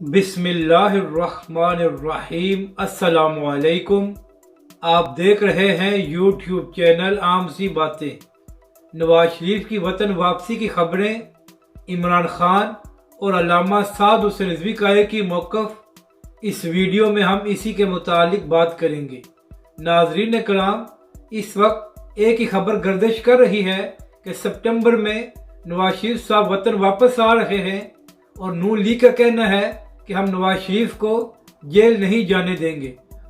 बिस्मिल्लाहिर्रहमानिर्रहीम। अस्सलाम वालेकुम। आप देख रहे हैं यूट्यूब चैनल आम सी बातें। नवाज शरीफ की वतन वापसी की खबरें, इमरान खान और अल्लामा साद हुसैन रिजवी का एक ही मौक़िफ़। इस वीडियो में हम इसी के मुतालिक बात करेंगे। नाज़रीन कराम, इस वक्त एक ही खबर गर्दिश कर रही है कि सितंबर में नवाज शरीफ साहब वतन वापस आ रहे हैं और नून लीग का कहना है कि हम नवाज शरीफ को जेल नहीं जाने देंगे।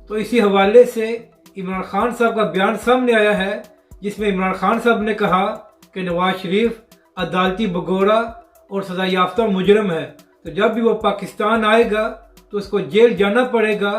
तो इसी हवाले से इमरान खान साहब का बयान सामने आया है, जिसमें इमरान खान साहब ने कहा कि नवाज शरीफ अदालती भगोड़ा और सजा याफ्ता मुजरम है, तो जब भी वो पाकिस्तान आएगा तो उसको जेल जाना पड़ेगा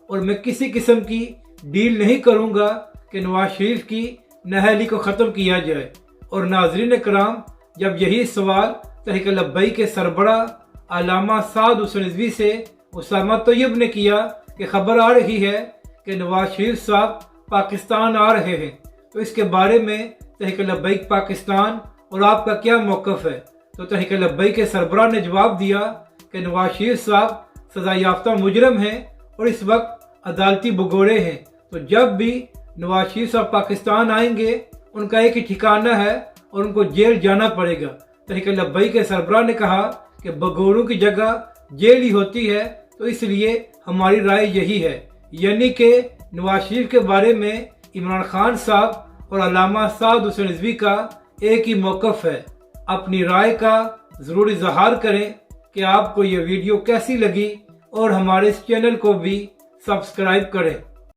और मैं किसी किस्म की डील नहीं करूँगा कि नवाज शरीफ की नहली को ख़त्म किया जाए। और नाज़रीन कराम, जब यही सवाल तहरीक लब्बैक के सरबराह अल्लामा साद हुसैन रिजवी से उसामा तैयब ने किया कि खबर आ रही है कि नवाज शरीफ साहब पाकिस्तान आ रहे हैं, तो इसके बारे में तहरीक लब्बैक पाकिस्तान और आपका क्या मौक़िफ़ है। तो तहरीक लब्बैक के सरबराह ने जवाब दिया कि नवाज शरीफ साहब सजा याफ्ता मुजरम हैं और इस वक्त अदालती भगोड़े हैं, तो जब भी नवाज शरीफ साहब पाकिस्तान आएंगे उनका एक ही ठिकाना है और उनको जेल जाना पड़ेगा। तहरीक लब्बैक के सरबराह ने कहा कि भगोड़ों की जगह जेल ही होती है, तो इसलिए हमारी राय यही है, यानी कि नवाज शरीफ के बारे में इमरान खान साहब और अल्लामा साद हुसैन रिजवी का एक ही मौक़िफ़ है। अपनी राय का ज़रूर इज़हार करें कि आपको ये वीडियो कैसी लगी और हमारे इस चैनल को भी सब्सक्राइब करें।